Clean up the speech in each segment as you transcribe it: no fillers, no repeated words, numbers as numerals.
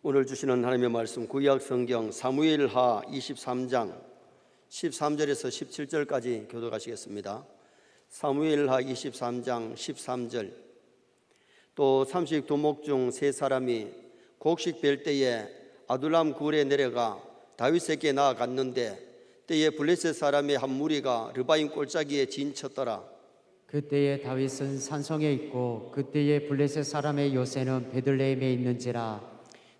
오늘 주시는 하나님의 말씀 구약 성경 사무엘하 23장 13절에서 17절까지 교독하시겠습니다. 사무엘하 23장 13절. 또 삼식 두목 중 세 사람이 곡식 벨 때에 아둘람 굴에 내려가 다윗에게 나아갔는데 때에 블레셋 사람의 한 무리가 르바임 골짜기에 진쳤더라. 그때에 다윗은 산성에 있고 그때에 블레셋 사람의 요새는 베들레헴에 있는지라.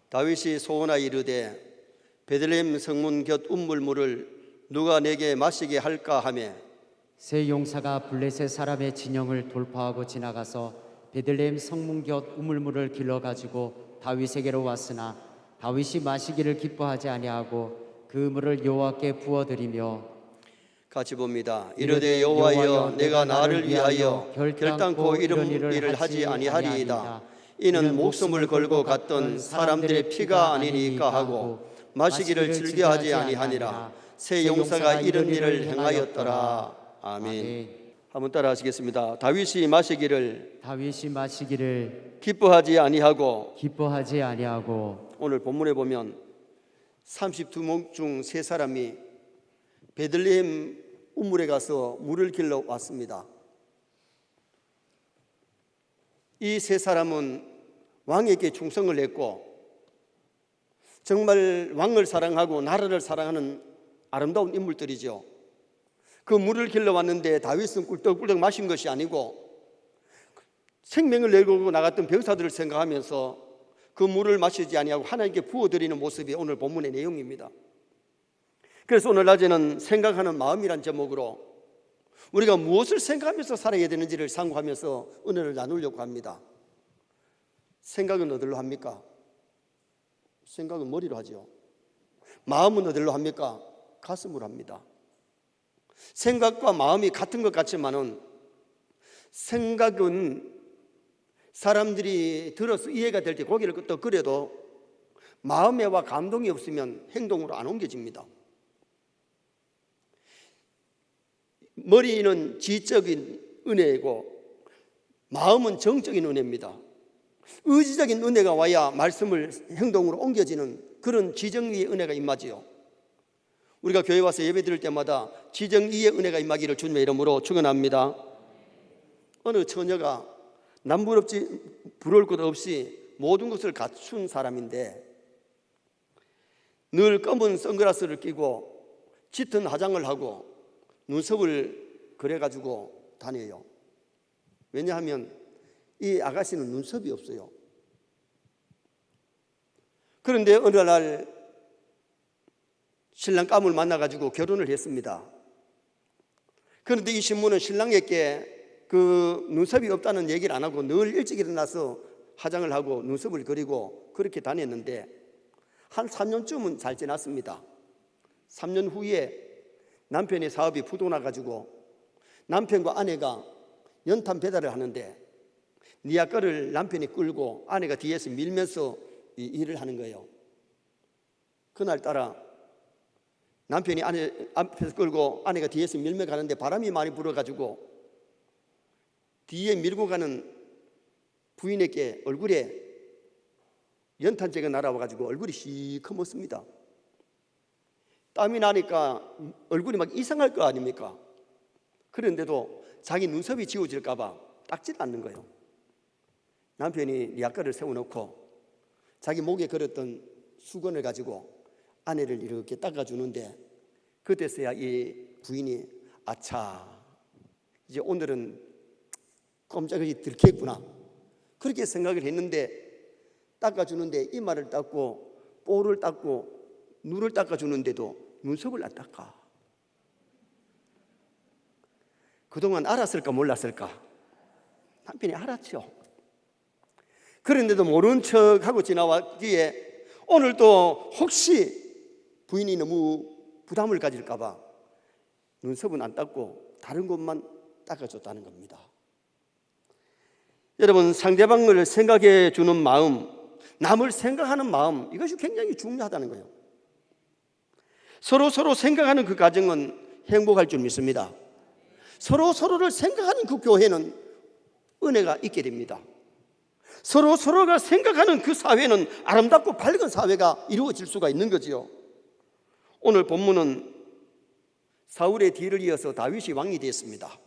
다윗이 소원하여 이르되 베들레헴 성문 곁 우물물을 누가 내게 마시게 할까 하매 세 용사가 블레셋 사람의 진영을 돌파하고 지나가서 베들레헴 성문 곁 우물물을 길러 가지고 다윗에게로 왔으나 다윗이 마시기를 기뻐하지 아니하고 그 물을 여호와께 부어드리며 같이 봅니다. 이르되 여호와여 내가 나를 위하여 결단코 이런 일을 하지 아니하리이다. 이는 목숨을 걸고 갔던 사람들의 피가 아니니까 하고 마시기를 즐겨하지 아니하니라. 새 용사가 이런 일을 행하였더라. 아멘. 한번 따라 하시겠습니다. 다윗이 마시기를 기뻐하지 아니하고. 오늘 본문에 보면 32명 중 세 사람이 베들레헴 우물에 가서 물을 길러 왔습니다. 이 세 사람은 왕에게 충성을 했고 정말 왕을 사랑하고 나라를 사랑하는 아름다운 인물들이죠. 그 물을 길러 왔는데 다윗은 꿀떡꿀떡 마신 것이 아니고 생명을 내고 나갔던 병사들을 생각하면서 그 물을 마시지 아니하고 하나님께 부어드리는 모습이 오늘 본문의 내용입니다. 그래서 오늘 낮에는 생각하는 마음이란 제목으로 우리가 무엇을 생각하면서 살아야 되는지를 상고하면서 은혜를 나누려고 합니다. 생각은 어디로 합니까? 생각은 머리로 하죠. 마음은 어디로 합니까? 가슴으로 합니다. 생각과 마음이 같은 것 같지만은 생각은 사람들이 들어서 이해가 될 때 고개를 끄덕 그래도 마음에와 감동이 없으면 행동으로 안 옮겨집니다. 머리는 지적인 은혜이고 마음은 정적인 은혜입니다. 의지적인 은혜가 와야 말씀을 행동으로 옮겨지는 그런 지정의의 은혜가 임하지요. 우리가 교회 와서 예배 드릴 때마다 지정의의 은혜가 임하기를 주님의 이름으로 축원합니다. 어느 처녀가 남부럽지 부러울 것 없이 모든 것을 갖춘 사람인데 늘 검은 선글라스를 끼고 짙은 화장을 하고 눈썹을 그려가지고 다녀요. 왜냐하면 이 아가씨는 눈썹이 없어요. 그런데 어느 날 신랑감을 만나가지고 결혼을 했습니다. 그런데 이 신부는 신랑에게 그 눈썹이 없다는 얘기를 안 하고 늘 일찍 일어나서 화장을 하고 눈썹을 그리고 그렇게 다녔는데 한 3년쯤은 잘 지났습니다. 3년 후에 남편의 사업이 부도나가지고 남편과 아내가 연탄 배달을 하는데 니아까를 남편이 끌고 아내가 뒤에서 밀면서 이 일을 하는 거예요. 그날따라 남편이 아내 앞에서 끌고 아내가 뒤에서 밀며 가는데 바람이 많이 불어가지고 뒤에 밀고 가는 부인에게 얼굴에 연탄재가 날아와가지고 얼굴이 시커멓습니다. 땀이 나니까 얼굴이 막 이상할 거 아닙니까? 그런데도 자기 눈썹이 지워질까 봐 닦질 않는 거예요. 남편이 니아까를 세워놓고 자기 목에 걸었던 수건을 가지고 아내를 이렇게 닦아주는데 그때서야 이 부인이 아차 이제 오늘은 꼼짝없이 들켰구나 그렇게 생각을 했는데 닦아주는데 이마를 닦고 볼을 닦고 눈을 닦아주는데도 눈썹을 안 닦아. 그동안 알았을까 몰랐을까? 남편이 알았죠. 그런데도 모른 척하고 지나왔기에 오늘도 혹시 부인이 너무 부담을 가질까 봐 눈썹은 안 닦고 다른 곳만 닦아줬다는 겁니다. 여러분, 상대방을 생각해 주는 마음, 남을 생각하는 마음, 이것이 굉장히 중요하다는 거예요. 서로 생각하는 그 가정은 행복할 줄 믿습니다. 서로를 생각하는 그 교회는 은혜가 있게 됩니다. 서로가 생각하는 그 사회는 아름답고 밝은 사회가 이루어질 수가 있는 거지요. 오늘 본문은 사울의 뒤를 이어서 다윗이 왕이 되었습니다.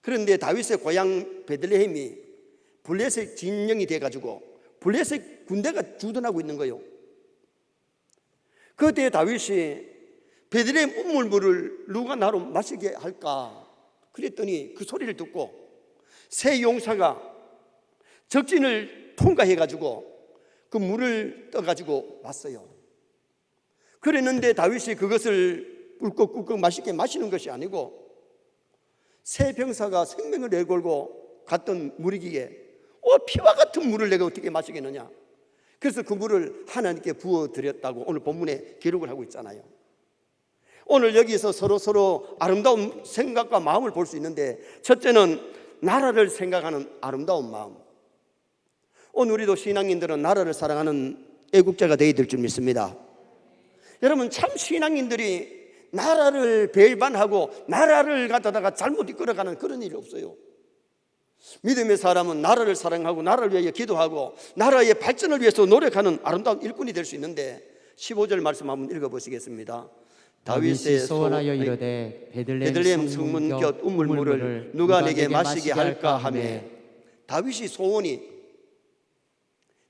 그런데 다윗의 고향 베들레헴이 블레셋 진영이 돼가지고 블레셋 군대가 주둔하고 있는 거예요. 그때 다윗이 베들레헴 우물물을 누가 나로 마시게 할까 그랬더니 그 소리를 듣고 세 용사가 적진을 통과해가지고 그 물을 떠가지고 왔어요. 그랬는데 다윗이 그것을 꿀꺽꿀꺽 맛있게 마시는 것이 아니고 세 병사가 생명을 내걸고 갔던 물이기에 피와 같은 물을 내가 어떻게 마시겠느냐. 그래서 그 물을 하나님께 부어드렸다고 오늘 본문에 기록을 하고 있잖아요. 오늘 여기서 서로 아름다운 생각과 마음을 볼 수 있는데, 첫째는 나라를 생각하는 아름다운 마음. 오늘 우리도 신앙인들은 나라를 사랑하는 애국자가 되어야 될 줄 믿습니다. 여러분, 참 신앙인들이 나라를 배반하고 나라를 갖다가 잘못 이끌어가는 그런 일이 없어요. 믿음의 사람은 나라를 사랑하고 나라를 위하여 기도하고 나라의 발전을 위해서 노력하는 아름다운 일꾼이 될 수 있는데, 15절 말씀 한번 읽어보시겠습니다. 다윗이 소원하여 이르되 베들레헴 성문 곁 우물물을 누가 내게 마시게 할까 하며. 다윗이 소원이,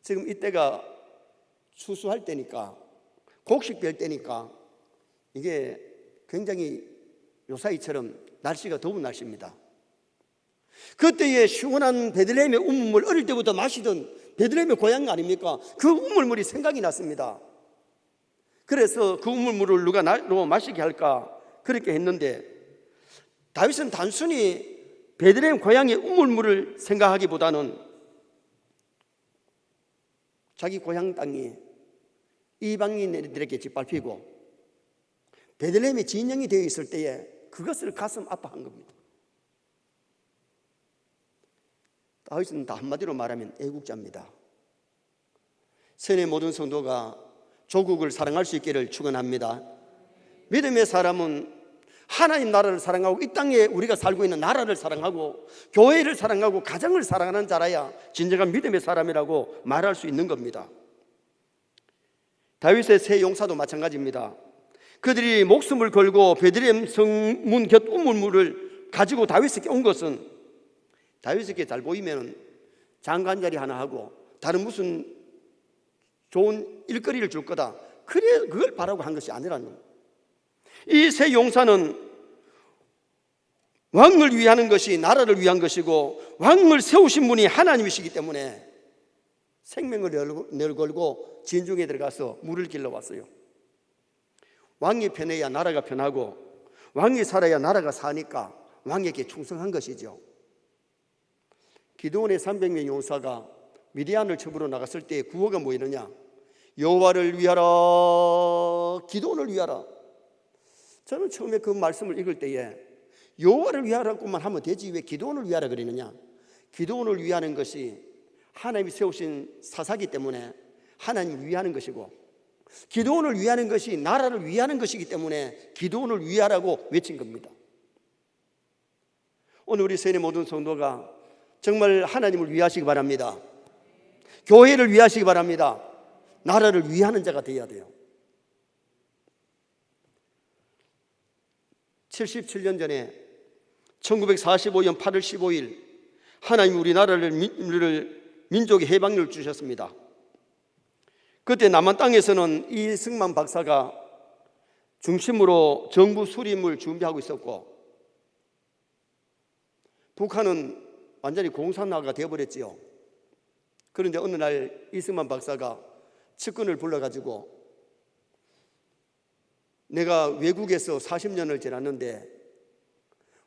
지금 이때가 추수할 때니까, 곡식 뺄 때니까 이게 굉장히 요사이처럼 날씨가 더운 날씨입니다. 그때의 시원한 베들레헴의 우물물, 어릴 때부터 마시던 베들레헴의 고향 아닙니까? 그 우물물이 생각이 났습니다. 그래서 그 우물물을 누가 나로 마시게 할까 그렇게 했는데, 다윗은 단순히 베들레헴 고향의 우물물을 생각하기보다는 자기 고향 땅이 이방인들에게 짓밟히고 베들레헴이 진영이 되어 있을 때에 그것을 가슴 아파한 겁니다. 다윗은 다 한마디로 말하면 애국자입니다. 세계 모든 성도가 조국을 사랑할 수 있기를 축원합니다. 믿음의 사람은 하나님 나라를 사랑하고 이 땅에 우리가 살고 있는 나라를 사랑하고 교회를 사랑하고 가정을 사랑하는 자라야 진정한 믿음의 사람이라고 말할 수 있는 겁니다. 다윗의 세 용사도 마찬가지입니다. 그들이 목숨을 걸고 베들레헴 성문 곁 우물물을 가지고 다윗에게 온 것은, 다윗에게 잘 보이면 장관 자리 하나 하고 다른 무슨 좋은 일거리를 줄 거다, 그래 그걸 바라고 한 것이 아니라는 겁니다. 이 세 용사는 왕을 위하는 것이 나라를 위한 것이고 왕을 세우신 분이 하나님이시기 때문에 생명을 내걸고 진중에 들어가서 물을 길러 왔어요. 왕이 편해야 나라가 편하고 왕이 살아야 나라가 사니까 왕에게 충성한 것이죠. 기드온의 300명 용사가 미디안을 쳐부러 나갔을 때 구호가 뭐였느냐? 여호와를 위하라, 기드온을 위하라. 저는 처음에 그 말씀을 읽을 때에 여호와를 위하라고만 하면 되지 왜 기드온을 위하라 그러느냐? 기드온을 위하는 것이 하나님이 세우신 사사기 때문에 하나님을 위하는 것이고, 기드온을 위하는 것이 나라를 위하는 것이기 때문에 기드온을 위하라고 외친 겁니다. 오늘 우리 세계 모든 성도가 정말 하나님을 위하시기 바랍니다. 교회를 위하시기 바랍니다. 나라를 위하는 자가 되어야 돼요. 77년 전에 1945년 8월 15일 하나님 우리나라를 민족의 해방률을 주셨습니다. 그때 남한 땅에서는 이승만 박사가 중심으로 정부 수립을 준비하고 있었고, 북한은 완전히 공산화가 되어버렸지요. 그런데 어느 날 이승만 박사가 측근을 불러가지고, 내가 외국에서 40년을 지났는데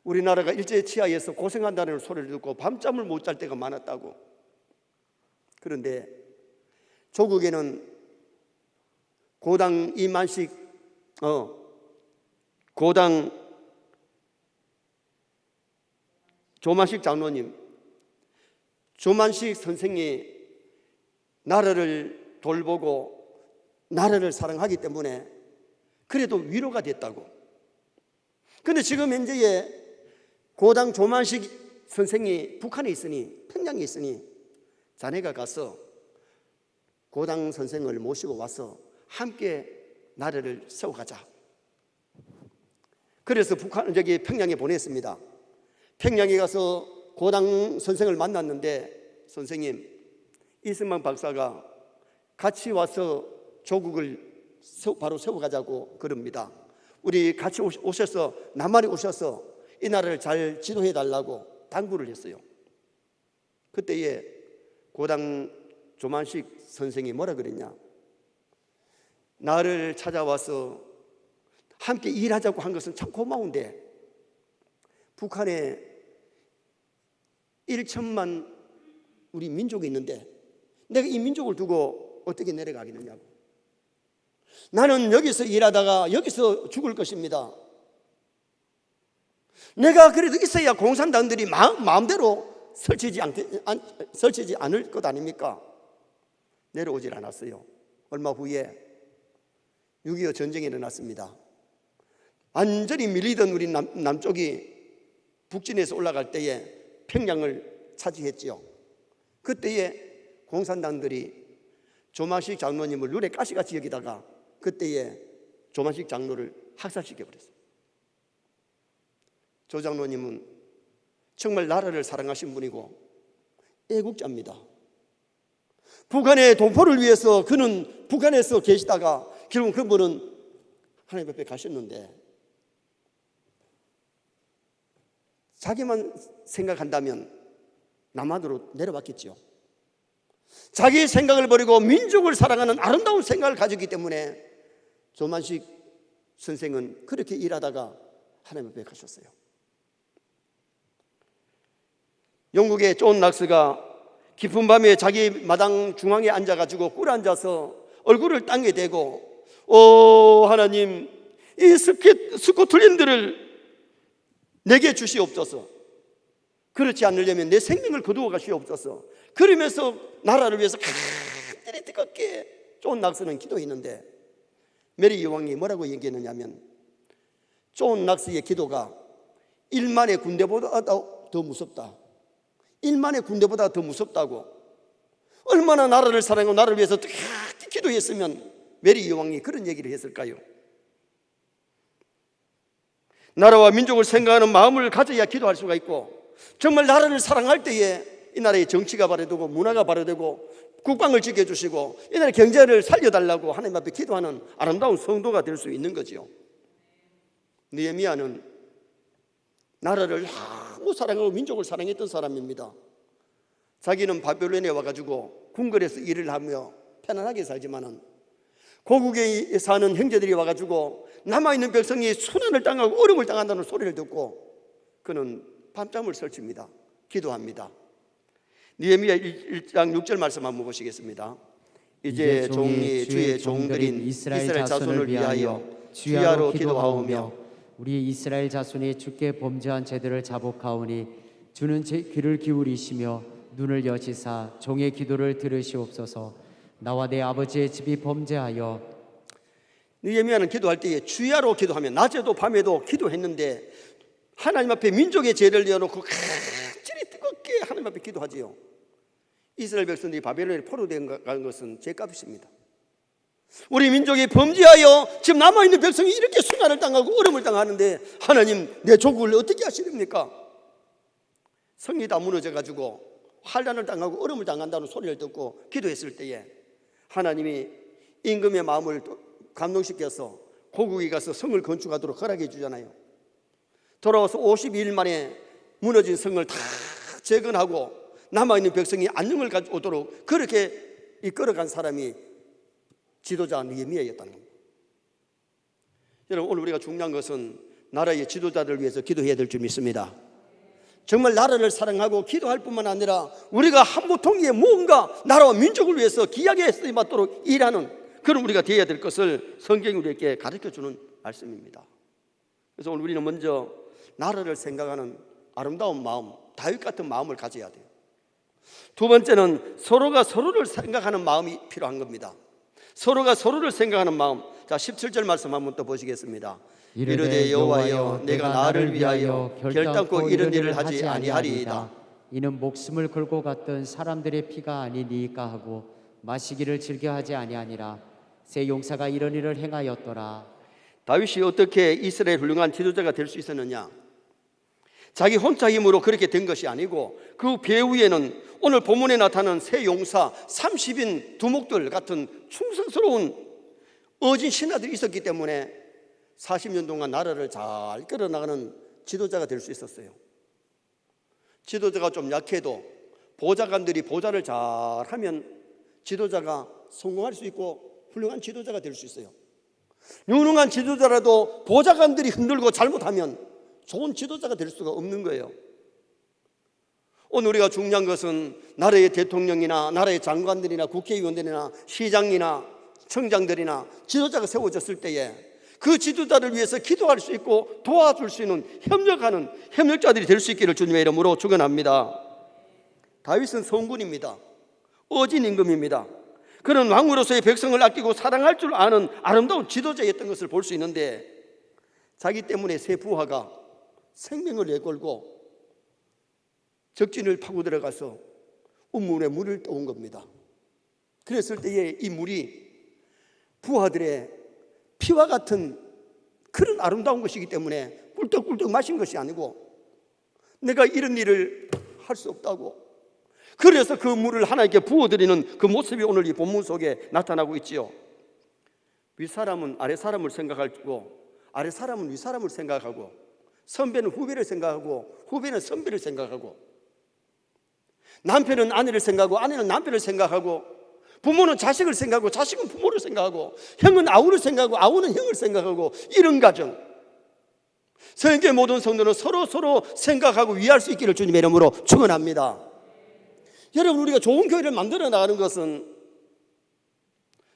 우리나라가 일제 치하에서 고생한다는 소리를 듣고 밤잠을 못 잘 때가 많았다고. 그런데 조국에는 고당 이만식 고당 조만식 장로님, 조만식 선생이 나라를 돌보고 나라를 사랑하기 때문에 그래도 위로가 됐다고. 그런데 지금 현재에 고당 조만식 선생이 북한에 있으니, 평양에 있으니 자네가 가서 고당 선생을 모시고 와서 함께 나라를 세워가자. 그래서 평양에 보냈습니다. 평양에 가서 고당 선생을 만났는데, 선생님, 이승만 박사가 같이 와서 조국을 바로 세워가자고 그럽니다. 우리 같이 오셔서, 남한에 오셔서 이 나라를 잘 지도해 달라고 당부를 했어요. 그때에 고당 조만식 선생이 뭐라 그랬냐? 나를 찾아와서 함께 일하자고 한 것은 참 고마운데, 북한에 1천만 우리 민족이 있는데 내가 이 민족을 두고 어떻게 내려가겠느냐고. 나는 여기서 일하다가 여기서 죽을 것입니다. 내가 그래도 있어야 공산당들이 마음대로 설치지 않을 것 아닙니까? 내려오질 않았어요. 얼마 후에 6.25 전쟁이 일어났습니다. 완전히 밀리던 우리 남쪽이 북진에서 올라갈 때에 평양을 차지했지요. 그때에 공산당들이 조만식 장로님을 눈에 가시같이 여기다가 그때에 조만식 장로를 학살시켜버렸어요. 조 장로님은 정말 나라를 사랑하신 분이고 애국자입니다. 북한의 동포를 위해서 그는 북한에서 계시다가 결국 그분은 하나님 앞에 가셨는데, 자기만 생각한다면 남한으로 내려왔겠죠. 자기의 생각을 버리고 민족을 사랑하는 아름다운 생각을 가졌기 때문에 조만식 선생은 그렇게 일하다가 하나님 앞에 가셨어요. 영국의 존 낙스가 깊은 밤에 자기 마당 중앙에 앉아가지고 꿇어앉아서 얼굴을 땅에 대고, 오 하나님, 이 스코틀랜드를 내게 주시옵소서. 그렇지 않으려면 내 생명을 거두어 가시옵소서. 그러면서 나라를 위해서 간절히 뜨겁게 존 낙스는 기도했는데, 메리 여왕이 뭐라고 얘기했느냐면, 존 낙스의 기도가 1만의 군대보다 더 무섭다. 1만의 군대보다 더 무섭다고. 얼마나 나라를 사랑하고 나라를 위해서 뜨겁게 기도했으면 메리 여왕이 그런 얘기를 했을까요? 나라와 민족을 생각하는 마음을 가져야 기도할 수가 있고, 정말 나라를 사랑할 때에 이 나라의 정치가 발효되고 문화가 발효되고 국방을 지켜주시고 이 나라의 경제를 살려달라고 하나님 앞에 기도하는 아름다운 성도가 될 수 있는 거지요. 느헤미야는 나라를 너무 사랑하고 민족을 사랑했던 사람입니다. 자기는 바벨론에 와가지고 궁궐에서 일을 하며 편안하게 살지만은 고국에 사는 형제들이 와가지고 남아있는 백성이 순환을 당하고 어려움을 당한다는 소리를 듣고 그는 밤잠을 설칩니다. 기도합니다. 느헤미야 1장 6절 말씀 한번 보시겠습니다. 이제 종이 주의 종들인 이스라엘 자손을 위하여 주야로 기도하오며 우리 이스라엘 자손이 주께 범죄한 죄들을 자복하오니 주는 제 귀를 기울이시며 눈을 여시사 종의 기도를 들으시옵소서. 나와 내 아버지의 집이 범죄하여. 느헤미야는 기도할 때에 주야로 기도하면 낮에도 밤에도 기도했는데 하나님 앞에 민족의 죄를 내어놓고 간절히 뜨겁게 하나님 앞에 기도하지요. 이스라엘 백성들이 바벨론에 포로된 것은 죄값입니다. 우리 민족이 범죄하여 지금 남아있는 백성이 이렇게 수난을 당하고 어려움을 당하는데 하나님, 내 조국을 어떻게 하시렵니까? 성이 다 무너져가지고 환난을 당하고 어려움을 당한다는 소리를 듣고 기도했을 때에 하나님이 임금의 마음을 감동시켜서 고국에 가서 성을 건축하도록 허락해 주잖아요. 돌아와서 52일 만에 무너진 성을 다 재건하고 남아있는 백성이 안녕을 가져오도록 그렇게 이끌어간 사람이 지도자 느헤미야였다는 겁니다. 여러분, 오늘 우리가 중요한 것은 나라의 지도자들을 위해서 기도해야 될 줄 믿습니다. 정말 나라를 사랑하고 기도할 뿐만 아니라 우리가 한보통에 뭔가 나라와 민족을 위해서 귀하게 쓰임 받도록 일하는 그런 우리가 되어야 될 것을 성경이 우리에게 가르쳐주는 말씀입니다. 그래서 오늘 우리는 먼저 나라를 생각하는 아름다운 마음, 다윗 같은 마음을 가져야 돼요. 두 번째는 서로가 서로를 생각하는 마음이 필요한 겁니다. 서로가 서로를 생각하는 마음. 자, 17절 말씀 한번 또 보시겠습니다. 이르되 여호와여, 내가 나를 위하여 결단코 이런 일을 하지 아니하리이다. 이는 목숨을 걸고 갔던 사람들의 피가 아니니까 하고 마시기를 즐겨하지 아니하니라. 새 용사가 이런 일을 행하였더라. 다윗이 어떻게 이스라엘 훌륭한 지도자가 될 수 있었느냐? 자기 혼자 힘으로 그렇게 된 것이 아니고 그 배후에는 오늘 본문에 나타나는 새 용사 30인 두목들 같은 충성스러운 어진 신하들이 있었기 때문에 40년 동안 나라를 잘 끌어나가는 지도자가 될 수 있었어요. 지도자가 좀 약해도 보좌관들이 보좌를 잘하면 지도자가 성공할 수 있고 훌륭한 지도자가 될 수 있어요. 유능한 지도자라도 보좌관들이 흔들고 잘못하면 좋은 지도자가 될 수가 없는 거예요. 오늘 우리가 중요한 것은 나라의 대통령이나 나라의 장관들이나 국회의원들이나 시장이나 청장들이나 지도자가 세워졌을 때에 그 지도자를 위해서 기도할 수 있고 도와줄 수 있는 협력하는 협력자들이 될 수 있기를 주님의 이름으로 축원합니다. 다윗은 성군입니다. 어진 임금입니다. 그는 왕으로서의 백성을 아끼고 사랑할 줄 아는 아름다운 지도자였던 것을 볼 수 있는데 자기 때문에 세 부하가 생명을 내걸고 적진을 파고 들어가서 우물에 물을 떠온 겁니다. 그랬을 때에 이 물이 부하들의 피와 같은 그런 아름다운 것이기 때문에 꿀떡꿀떡 마신 것이 아니고 내가 이런 일을 할 수 없다고, 그래서 그 물을 하나님께 부어드리는 그 모습이 오늘 이 본문 속에 나타나고 있지요. 윗사람은 아랫사람을 생각하고 아래 사람은 위 사람을 생각하고 선배는 후배를 생각하고 후배는 선배를 생각하고 남편은 아내를 생각하고 아내는 남편을 생각하고 부모는 자식을 생각하고 자식은 부모를 생각하고 형은 아우를 생각하고 아우는 형을 생각하고 이런 가정, 성경의 모든 성도는 서로 생각하고 위할 수 있기를 주님의 이름으로 축원합니다. 여러분, 우리가 좋은 교회를 만들어 나가는 것은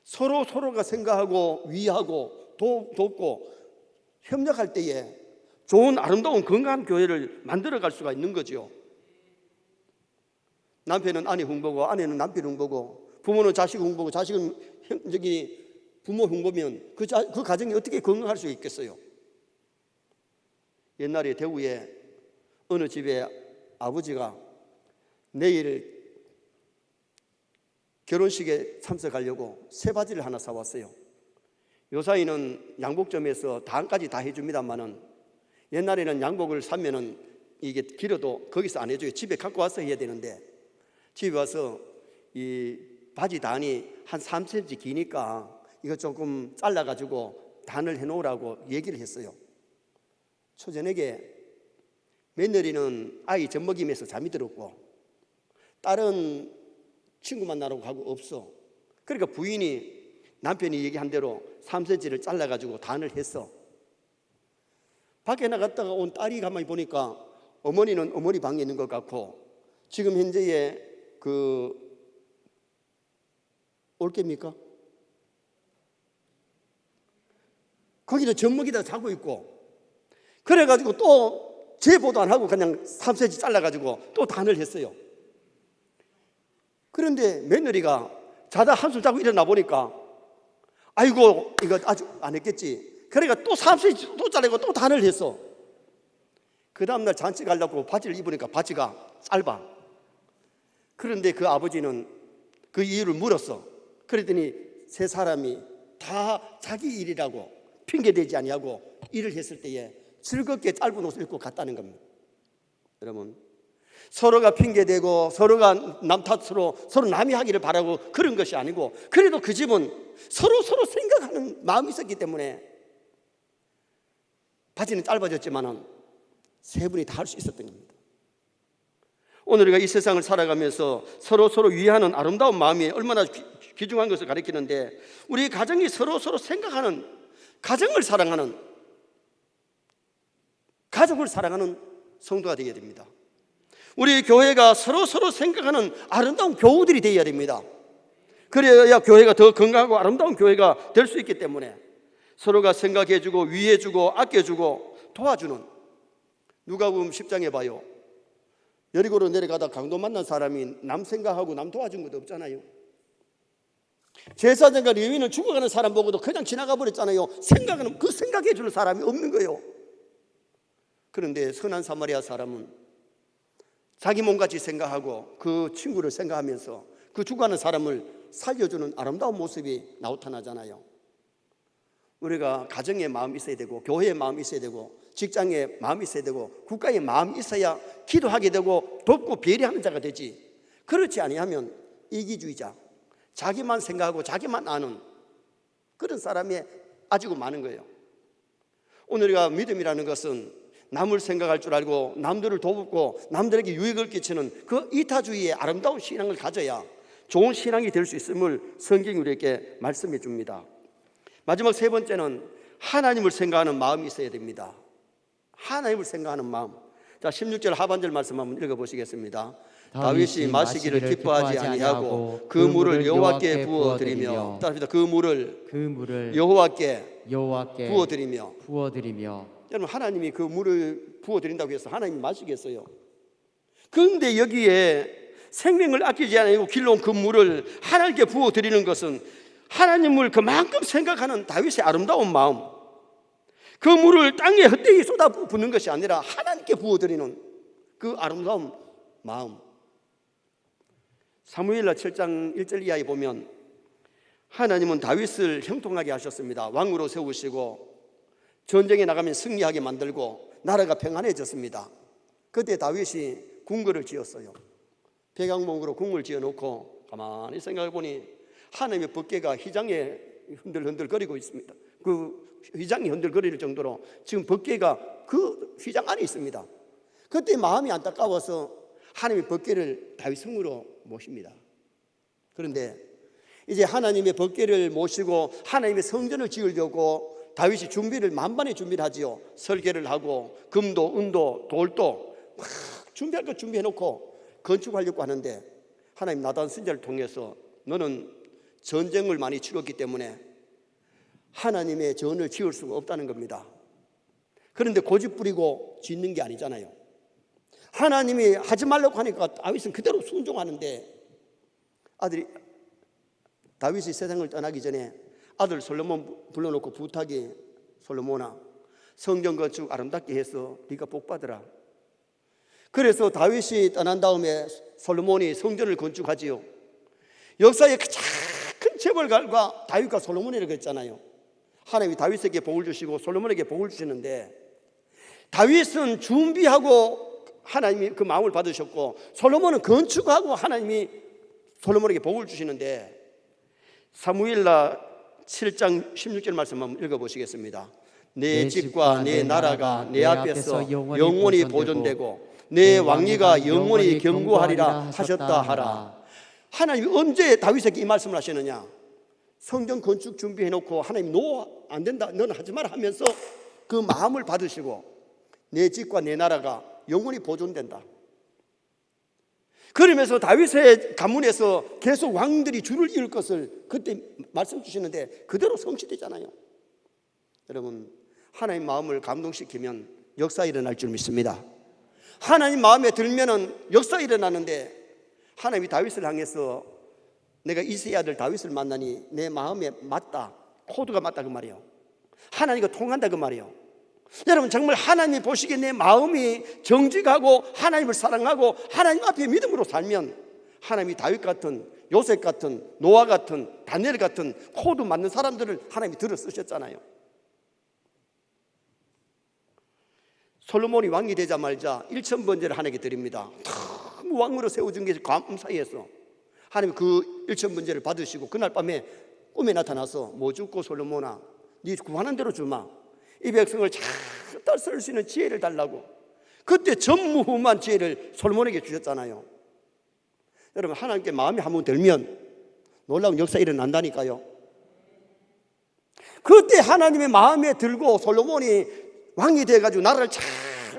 서로가 생각하고 위하고 돕고 협력할 때에 좋은 아름다운 건강한 교회를 만들어갈 수가 있는 거죠. 남편은 아내 흉보고 아내는 남편 흉보고 부모는 자식 흉보고 자식은 부모 흉보면 그 가정이 어떻게 건강할 수 있겠어요? 옛날에 대구에 어느 집에 아버지가 내일 결혼식에 참석하려고 새 바지를 하나 사왔어요. 요사이는 양복점에서 단까지 다 해줍니다만은 옛날에는 양복을 사면은 이게 길어도 거기서 안 해줘요. 집에 갖고 와서 해야 되는데 집에 와서 이 바지 단이 한 3cm 기니까 이거 조금 잘라가지고 단을 해놓으라고 얘기를 했어요. 초저녁에 며느리는 아이 젖먹이면서 잠이 들었고 딸은 친구 만나러 가고 없어. 그러니까 부인이 남편이 얘기한 대로 3cm를 잘라가지고 단을 했어. 밖에 나갔다가 온 딸이 가만히 보니까 어머니는 어머니 방에 있는 것 같고 지금 현재의 올개입니까? 거기는 젖먹이다 자고 있고 그래가지고 또 제보도 안 하고 그냥 3cm 잘라가지고 또 단을 했어요. 그런데 며느리가 자다 한숨 자고 일어나 보니까 아이고 이거 아직 안 했겠지. 그러니까 또 3cm 또 자르고 또 단을 했어. 그 다음날 잔치 가려고 바지를 입으니까 바지가 짧아. 그런데 그 아버지는 그 이유를 물었어. 그랬더니 세 사람이 다 자기 일이라고 핑계대지 아니하고 일을 했을 때에 즐겁게 짧은 옷을 입고 갔다는 겁니다. 여러분, 서로가 핑계대고 서로가 남 탓으로 서로 남이 하기를 바라고 그런 것이 아니고 그래도 그 집은 서로 생각하는 마음이 있었기 때문에 바지는 짧아졌지만은 세 분이 다 할 수 있었던 겁니다. 오늘 우리가 이 세상을 살아가면서 서로 위하는 아름다운 마음이 얼마나 귀중한 것을 가리키는데 우리 가정이 서로 생각하는 가정을 사랑하는 가족을 사랑하는 성도가 되어야 됩니다. 우리 교회가 서로 생각하는 아름다운 교우들이 되어야 됩니다. 그래야 교회가 더 건강하고 아름다운 교회가 될 수 있기 때문에 서로가 생각해주고 위해주고 아껴주고 도와주는, 누가복음 10장에 봐요. 여리고로 내려가다 강도 만난 사람이 남 생각하고 남 도와준 것도 없잖아요. 제사장과 레위인은 죽어가는 사람 보고도 그냥 지나가 버렸잖아요. 생각은 그 생각해 주는 사람이 없는 거예요. 그런데 선한 사마리아 사람은 자기 몸같이 생각하고 그 친구를 생각하면서 그 죽어가는 사람을 살려주는 아름다운 모습이 나타나잖아요. 우리가 가정에 마음이 있어야 되고, 교회에 마음이 있어야 되고, 직장에 마음이 있어야 되고, 국가에 마음이 있어야 기도하게 되고 돕고 배려하는 자가 되지. 그렇지 아니하면 이기주의자, 자기만 생각하고 자기만 아는 그런 사람이 아주 많은 거예요. 오늘 우리가 믿음이라는 것은 남을 생각할 줄 알고 남들을 돕고 남들에게 유익을 끼치는 그 이타주의의 아름다운 신앙을 가져야 좋은 신앙이 될 수 있음을 성경이 우리에게 말씀해 줍니다. 마지막 세 번째는 하나님을 생각하는 마음이 있어야 됩니다. 하나님을 생각하는 마음. 자, 16절 하반절 말씀 한번 읽어보시겠습니다. 다윗이 마시기를 기뻐하지 아니하고 그 물을 여호와께 부어드리며, 따라합니다. 그 물을 여호와께 부어드리며. 여러분, 하나님이 그 물을 부어드린다고 해서 하나님이 마시겠어요? 그런데 여기에 생명을 아끼지 않고 길러온 그 물을 하나님께 부어드리는 것은 하나님을 그만큼 생각하는 다윗의 아름다운 마음, 그 물을 땅에 헛되이 쏟아붓는 것이 아니라 하나님께 부어드리는 그 아름다운 마음. 사무엘하 7장 1절 이하에 보면 하나님은 다윗을 형통하게 하셨습니다. 왕으로 세우시고 전쟁에 나가면 승리하게 만들고 나라가 평안해졌습니다. 그때 다윗이 궁궐을 지었어요. 백양목으로 궁을 지어놓고 가만히 생각해보니 하나님의 법궤가 휘장에 흔들흔들거리고 있습니다. 그 휘장이 흔들거릴 정도로 지금 법궤가 그 휘장 안에 있습니다. 그때 마음이 안타까워서 하나님의 법궤를 다윗 성으로 모십니다. 그런데 이제 하나님의 법궤를 모시고 하나님의 성전을 지으려고 다윗이 만반의 준비를 하지요. 설계를 하고 금도 은도 돌도 막 준비할 것 준비해놓고 건축하려고 하는데 하나님 나단 선지자를 통해서 너는 전쟁을 많이 치렀기 때문에 하나님의 전을 지을 수가 없다는 겁니다. 그런데 고집 부리고 짓는 게 아니잖아요. 하나님이 하지 말라고 하니까 다윗은 그대로 순종하는데 다윗이 세상을 떠나기 전에 아들 솔로몬 불러놓고 부탁이, 솔로몬아, 성전 건축 아름답게 해서 네가 복 받으라. 그래서 다윗이 떠난 다음에 솔로몬이 성전을 건축하지요. 역사의 가장 큰 재벌가 다윗과 솔로몬이라고 했잖아요. 하나님이 다윗에게 복을 주시고 솔로몬에게 복을 주시는데, 다윗은 준비하고 하나님이 그 마음을 받으셨고 솔로몬은 건축하고 하나님이 솔로몬에게 복을 주시는데, 사무엘하 7장 16절 말씀 한번 읽어보시겠습니다. 내 집과 내 나라가 내 앞에서 영원히 보존되고 내 왕위가 영원히 견고하리라 하셨다 하라. 하나님이 언제 다윗에게 이 말씀을 하시느냐? 성전 건축 준비해놓고 하나님 너 안 된다, 너는 하지 마라 하면서 그 마음을 받으시고 내 집과 내 나라가 영원히 보존된다. 그러면서 다윗의 가문에서 계속 왕들이 줄을 이을 것을 그때 말씀 주시는데 그대로 성취되잖아요. 여러분, 하나님 마음을 감동시키면 역사 일어날 줄 믿습니다. 하나님 마음에 들면은 역사 일어나는데, 하나님이 다윗을 향해서 내가 이새의 아들 다윗을 만나니 내 마음에 맞다, 코드가 맞다 그 말이에요. 하나님과 통한다 그 말이에요. 여러분, 정말 하나님이 보시기에 내 마음이 정직하고 하나님을 사랑하고 하나님 앞에 믿음으로 살면 하나님이 다윗 같은, 요셉 같은, 노아 같은, 다니엘 같은 코드 맞는 사람들을 하나님이 들어 쓰셨잖아요. 솔로몬이 왕이 되자마자 1000번제를 하나님께 드립니다. 너무 왕으로 세워준 게 감사해서 하나님 그 1000번제를 받으시고 그날 밤에 꿈에 나타나서 뭐 죽고 솔로몬아, 네 구하는 대로 주마, 이 백성을 잘 다스릴 수 있는 지혜를 달라고. 그때 전무후무한 지혜를 솔로몬에게 주셨잖아요. 여러분, 하나님께 마음이 한번 들면 놀라운 역사 일어난다니까요. 그때 하나님의 마음에 들고 솔로몬이 왕이 돼가지고 나라를 잘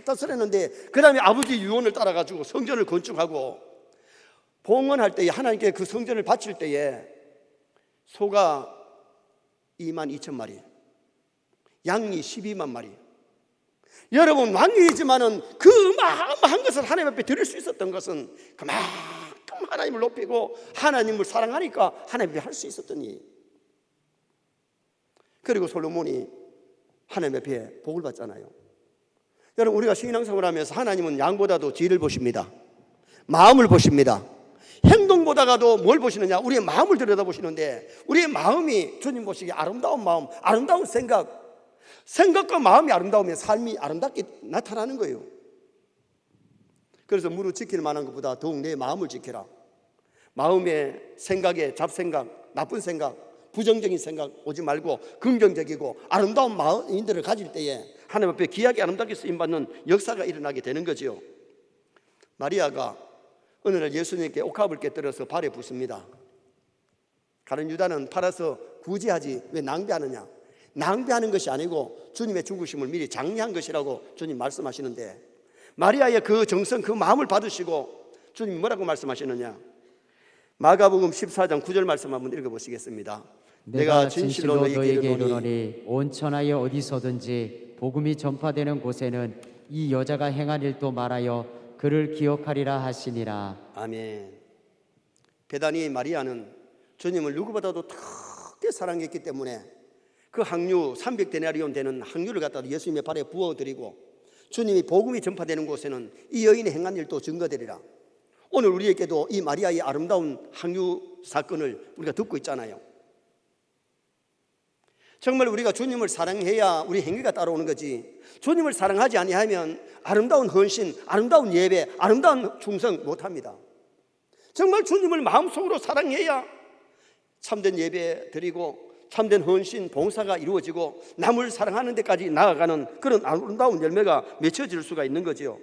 다스렸는데, 그 다음에 아버지 유언을 따라가지고 성전을 건축하고 봉헌할 때에, 하나님께 그 성전을 바칠 때에 소가 22,000마리, 양이 12만 마리. 여러분, 왕이지만은 그 마음한 것을 하나님 앞에 드릴 수 있었던 것은 그만큼 하나님을 높이고 하나님을 사랑하니까 하나님 앞에 할 수 있었던 일. 그리고 솔로몬이 하나님 앞에 복을 받잖아요. 여러분, 우리가 신앙생활을 하면서 하나님은 양보다도 지혜를 보십니다. 마음을 보십니다. 행동보다가도 뭘 보시느냐? 우리의 마음을 들여다보시는데, 우리의 마음이 주님 보시기에 아름다운 마음, 아름다운 생각과 마음이 아름다우면 삶이 아름답게 나타나는 거예요. 그래서 무릇 지킬 만한 것보다 더욱 내 마음을 지켜라. 마음에 생각에 잡생각, 나쁜 생각, 부정적인 생각 오지 말고 긍정적이고 아름다운 마음들을 가질 때에 하나님 앞에 귀하게 아름답게 쓰임받는 역사가 일어나게 되는 거죠. 마리아가 어느 날 예수님께 옥합을 깨뜨려서 발에 붓습니다. 가룟 유다는 팔아서 구제하지 왜 낭비하느냐? 낭비하는 것이 아니고 주님의 죽으심을 미리 장려한 것이라고 주님 말씀하시는데, 마리아의 그 정성, 그 마음을 받으시고 주님이 뭐라고 말씀하시느냐? 마가복음 14장 9절 말씀 한번 읽어보시겠습니다. 내가 진실로 너에게 이르노니 온 천하에 어디서든지 복음이 전파되는 곳에는 이 여자가 행한 일도 말하여 그를 기억하리라 하시니라. 아멘. 베다니 마리아는 주님을 누구보다도 크게 사랑했기 때문에 그 항류 300데나리온 되는 항류를 갖다 예수님의 발에 부어드리고, 주님이 복음이 전파되는 곳에는 이 여인의 행한 일도 증거되리라. 오늘 우리에게도 이 마리아의 아름다운 항류 사건을 우리가 듣고 있잖아요. 정말 우리가 주님을 사랑해야 우리 행위가 따라오는 거지, 주님을 사랑하지 아니하면 아름다운 헌신, 아름다운 예배, 아름다운 충성 못합니다. 정말 주님을 마음속으로 사랑해야 참된 예배 드리고 참된 헌신, 봉사가 이루어지고 남을 사랑하는 데까지 나아가는 그런 아름다운 열매가 맺혀질 수가 있는 거죠.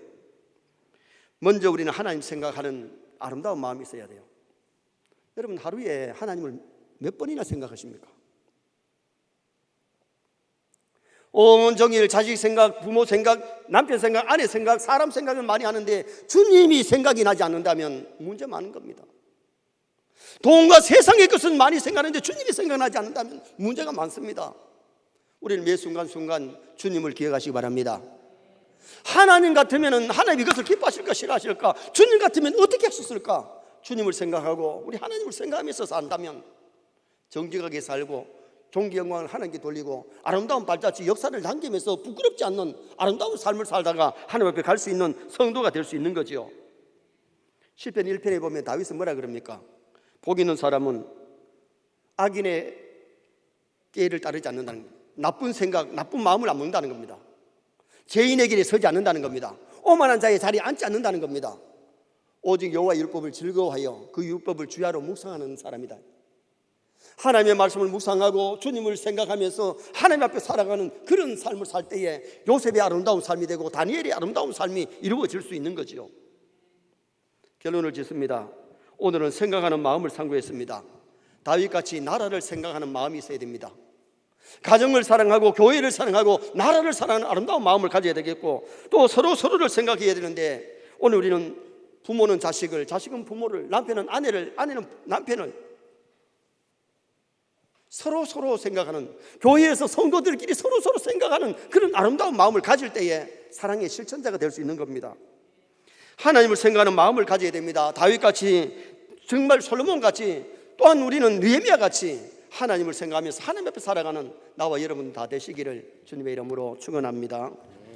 먼저 우리는 하나님 생각하는 아름다운 마음이 있어야 돼요. 여러분, 하루에 하나님을 몇 번이나 생각하십니까? 온종일 자식 생각, 부모 생각, 남편 생각, 아내 생각, 사람 생각은 많이 하는데 주님이 생각이 나지 않는다면 문제 많은 겁니다. 돈과 세상의 것은 많이 생각하는데 주님이 생각나지 않는다면 문제가 많습니다. 우리는 매 순간순간 주님을 기억하시기 바랍니다. 하나님 같으면 하나님 이것을 기뻐하실까 싫어하실까? 주님 같으면 어떻게 하셨을까? 주님을 생각하고 우리 하나님을 생각하면서 산다면 정직하게 살고 존귀 영광을 하나님께 돌리고 아름다운 발자취 역사를 남기면서 부끄럽지 않는 아름다운 삶을 살다가 하나님 앞에 갈 수 있는 성도가 될 수 있는 거죠. 시편 1편에 보면 다윗은 뭐라 그럽니까? 복 있는 사람은 악인의 꾀를 따르지 않는다는 겁니다. 나쁜 생각, 나쁜 마음을 안 먹는다는 겁니다. 죄인의 길에 서지 않는다는 겁니다. 오만한 자의 자리에 앉지 않는다는 겁니다. 오직 여호와의 율법을 즐거워하여 그 율법을 주야로 묵상하는 사람이다. 하나님의 말씀을 묵상하고 주님을 생각하면서 하나님 앞에 살아가는 그런 삶을 살 때에 요셉의 아름다운 삶이 되고 다니엘의 아름다운 삶이 이루어질 수 있는 거지요. 결론을 짓습니다. 오늘은 생각하는 마음을 상고했습니다. 다윗같이 나라를 생각하는 마음이 있어야 됩니다. 가정을 사랑하고 교회를 사랑하고 나라를 사랑하는 아름다운 마음을 가져야 되겠고, 또 서로를 생각해야 되는데, 오늘 우리는 부모는 자식을, 자식은 부모를, 남편은 아내를, 아내는 남편을 서로 생각하는, 교회에서 성도들끼리 서로 생각하는 그런 아름다운 마음을 가질 때에 사랑의 실천자가 될 수 있는 겁니다. 하나님을 생각하는 마음을 가져야 됩니다. 다윗같이, 정말 솔로몬같이, 또한 우리는 느헤미야같이 하나님을 생각하면서 하나님 앞에 살아가는 나와 여러분 다 되시기를 주님의 이름으로 축원합니다.